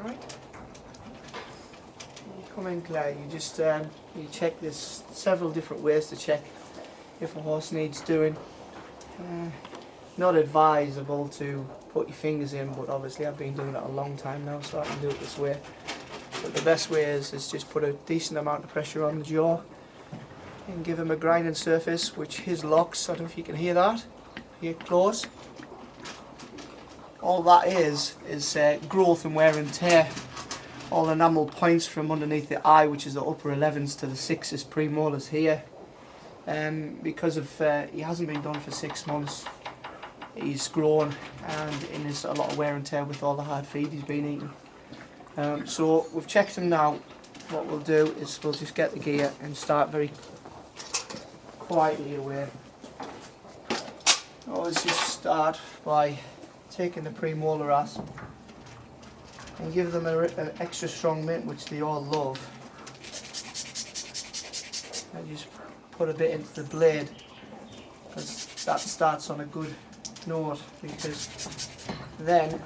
Right. You come in, Claire, you just you check. There's several different ways to check if a horse needs doing. Not advisable to put your fingers in, but obviously I've been doing it a long time now, so I can do it this way. But the best way is just put a decent amount of pressure on the jaw and give him a grinding surface, which his locks, I don't know if you can hear that, here close. All that is growth and wear and tear. All enamel points from underneath the eye, which is the upper 11s to the 6's premolars here. Because of he hasn't been done for 6 months, he's grown and there's a lot of wear and tear with all the hard feed he's been eating. So we've checked him now. What we'll do is we'll just get the gear and start very quietly away. Always just start by taking the premolar rasp and give them an extra strong mint, which they all love. And just put a bit into the blade, because that starts on a good note, because then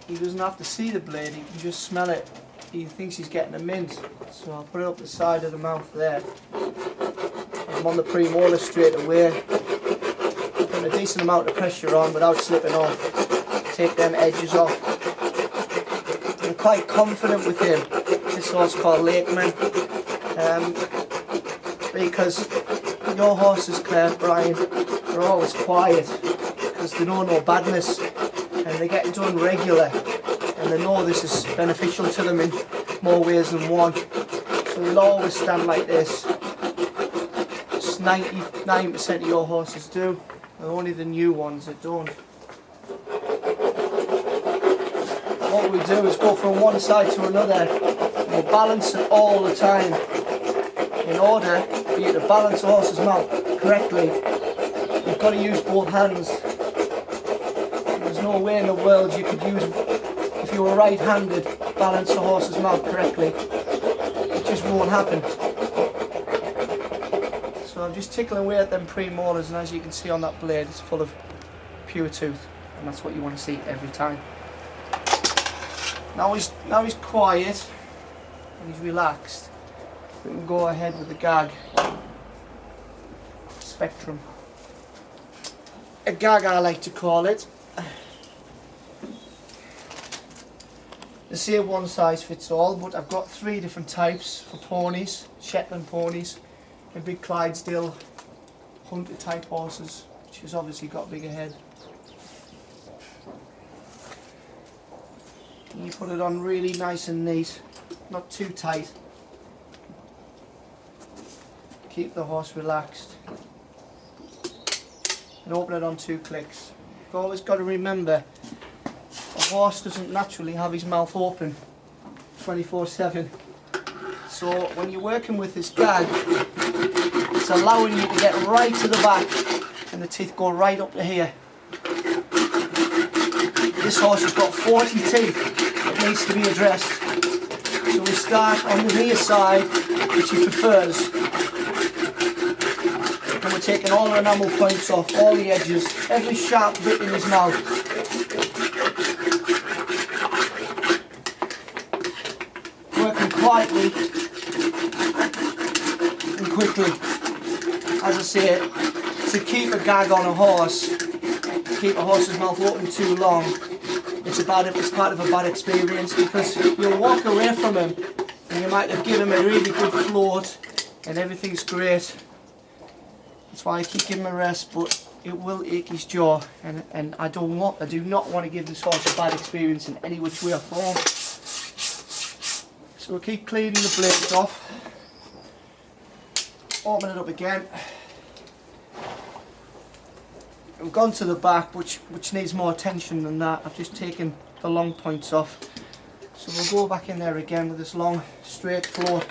he doesn't have to see the blade, he can just smell it. He thinks he's getting a mint. So I'll put it up the side of the mouth there. I'm on the premolar straight away. Put a decent amount of pressure on without slipping off. Take them edges off. I'm quite confident with him. This horse called Lakeman. Because your horses, Claire, Brian, they're always quiet because they don't know badness and they get done regular and they know this is beneficial to them in more ways than one. So they'll always stand like this. Just 99% of your horses do, and only the new ones that don't. What we do is go from one side to another and we'll balance it all the time. In order for you to balance a horse's mouth correctly, you've got to use both hands. There's no way in the world you could use, if you were right-handed, balance a horse's mouth correctly. It just won't happen. So I'm just tickling away at them premolars, and as you can see on that blade, it's full of pure tooth, and that's what you want to see every time. Now he's quiet and he's relaxed. We can go ahead with the gag spectrum. A gag, I like to call it. They say one size fits all, but I've got 3 different types for ponies: Shetland ponies, and big Clydesdale hunter type horses, which has obviously got a bigger head. And you put it on really nice and neat, not too tight. Keep the horse relaxed and open it on 2 clicks. You've always got to remember, a horse doesn't naturally have his mouth open 24/7. So when you're working with this gag, it's allowing you to get right to the back and the teeth go right up to here. This horse has got 40 teeth that needs to be addressed. So we start on the near side, which he prefers. And we're taking all the enamel points off, all the edges, every sharp bit in his mouth. Working quietly and quickly. As I say, to keep a gag on a horse, to keep a horse's mouth open too long, it's part of a bad experience, because you'll walk away from him and you might have given him a really good float and everything's great. That's why I keep giving him a rest, but it will ache his jaw, and I do not want to give this horse a bad experience in any which way or form. So we'll keep cleaning the blades off. Open it up again. We've gone to the back, which needs more attention than that. I've just taken the long points off. So we'll go back in there again with this long straight float.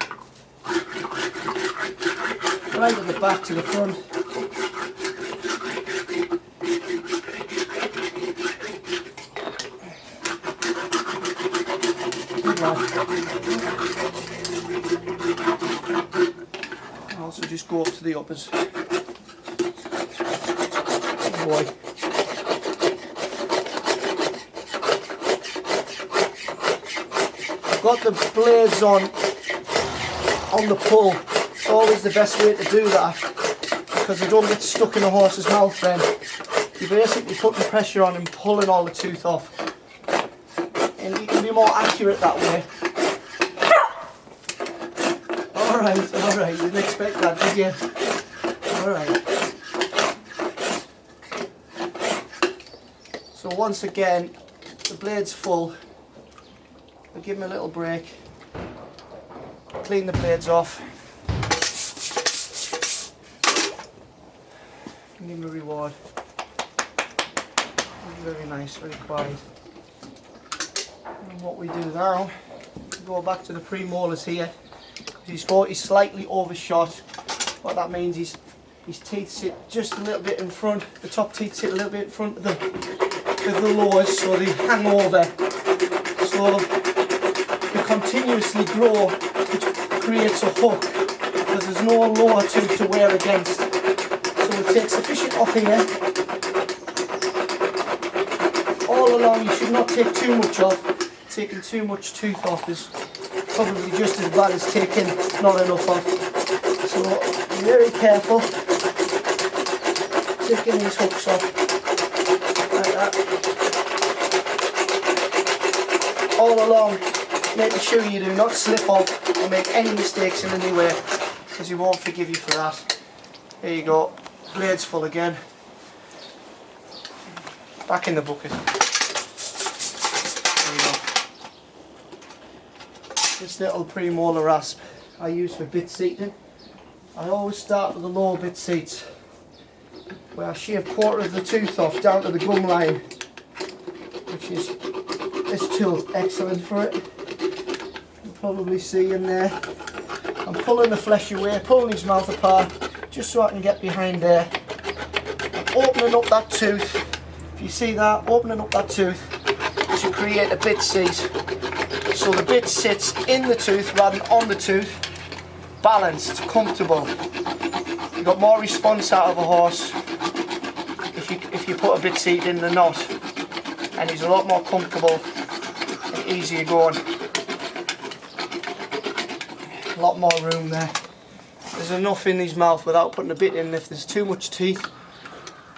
Right at the back to the front. And also just go up to the uppers. Good boy. I've got the blades on the pull. It's always the best way to do that, because they don't get stuck in a horse's mouth then. You're basically putting pressure on and pulling all the tooth off. And you can be more accurate that way. Alright, you didn't expect that, did you? Alright. So once again, the blade's full. I'll give him a little break. Clean the blades off. Give him a reward. Very nice, very quiet. And what we do now, we go back to the premolars here. He's slightly overshot. What that means is his teeth sit just a little bit in front. The top teeth sit a little bit in front of the lowers, so they hang over. So they continuously grow, which creates a hook, because there's no lower tooth to wear against. So we take sufficient off here. All along, you should not take too much off. Taking too much tooth off is probably just as bad as taking not enough off. So be very careful taking these hooks off like that. All along, making sure you do not slip off or make any mistakes in any way, because he won't forgive you for that. There you go, blades full again. Back in the bucket. There you go. This little premolar rasp I use for bit seating. I always start with the lower bit seats, where I shave a quarter of the tooth off down to the gum line, which is, this tool's excellent for it. You'll probably see in there, I'm pulling the flesh away, pulling his mouth apart, just so I can get behind there. I'm opening up that tooth. If you see that, opening up that tooth to create a bit seat. So the bit sits in the tooth rather than on the tooth, balanced, comfortable. You got more response out of a horse if you put a bit seat in the knot, and he's a lot more comfortable and easier going. A lot more room there. There's enough in his mouth without putting a bit in. If there's too much teeth,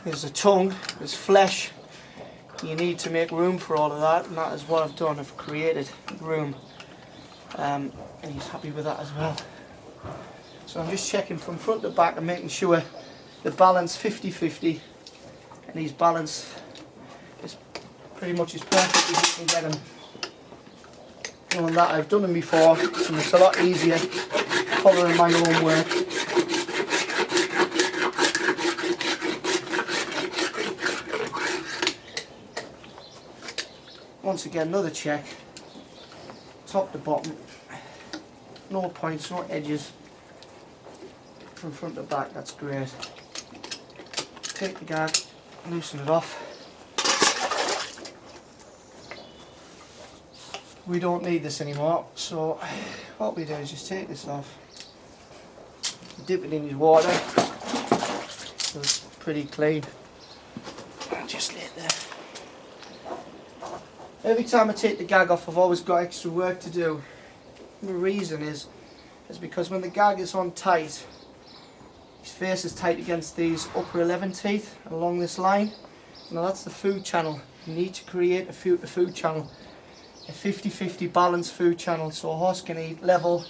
there's a tongue, there's flesh. You need to make room for all of that, and that is what I've done. I've created room, and he's happy with that as well. So I'm just checking from front to back and making sure the balance 50-50, and his balance is pretty much as perfect as you can get him. Knowing that I've done them before, so it's a lot easier following my own work. Once again, another check, top to bottom, no points, no edges, from front to back. That's great. Take the gag, loosen it off. We don't need this anymore, so what we do is just take this off, dip it in his water, so it's pretty clean, and just lay it there. Every time I take the gag off, I've always got extra work to do. The reason is because when the gag is on tight, his face is tight against these upper 11 teeth along this line. Now that's the food channel. You need to create a food channel, a 50-50 balanced food channel, so a horse can eat level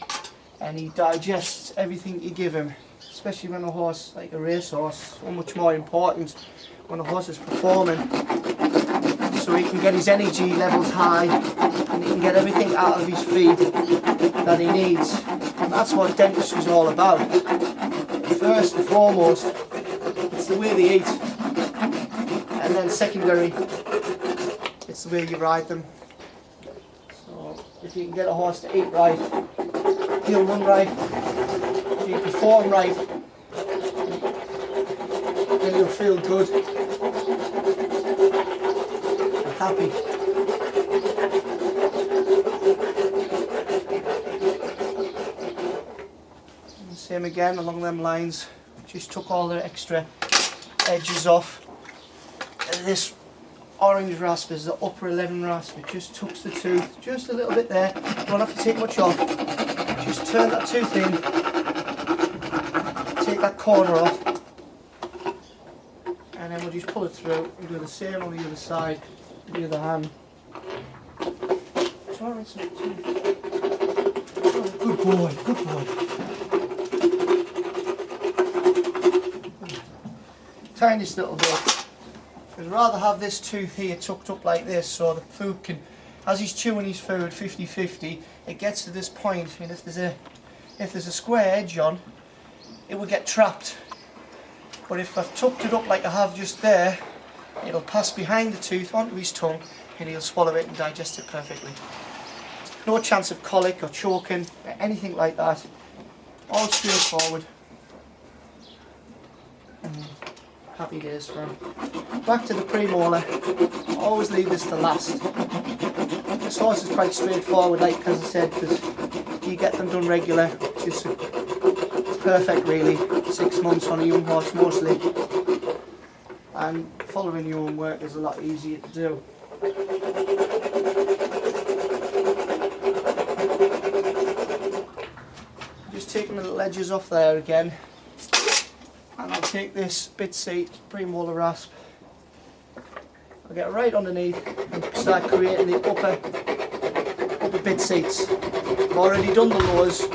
and he digests everything you give him. Especially when a horse, like a racehorse, so much more important when a horse is performing. So he can get his energy levels high and he can get everything out of his feed that he needs. And that's what dentistry is all about. First and foremost, it's the way they eat. And then secondary, it's the way you ride them. So if you can get a horse to eat right, he'll run right, he'll perform right, then he'll feel good. Happy. And same again along them lines, just took all the extra edges off. And this orange rasp is the upper 11 rasp. It just tucks the tooth just a little bit there, don't have to take much off. Just turn that tooth in, take that corner off, and then we'll just pull it through and do the same on the other side, the other hand. Good boy, good boy. Tiniest little bit. I'd rather have this tooth here tucked up like this so the food can, as he's chewing his food 50-50, it gets to this point, and if there's a square edge on, it will get trapped. But if I've tucked it up like I have just there, it'll pass behind the tooth onto his tongue and he'll swallow it and digest it perfectly. No chance of colic or choking, anything like that. All straightforward. Happy days for him. Back to the premolar. Always leave this to last. This horse is quite straightforward, like as I said, because you get them done regular. Just perfect really. 6 months on a young horse mostly. And following your own work is a lot easier to do. Just taking the little edges off there again, and I'll take this bit seat premolar rasp, I'll get right underneath and start creating the upper bit seats. I've already done the lowers,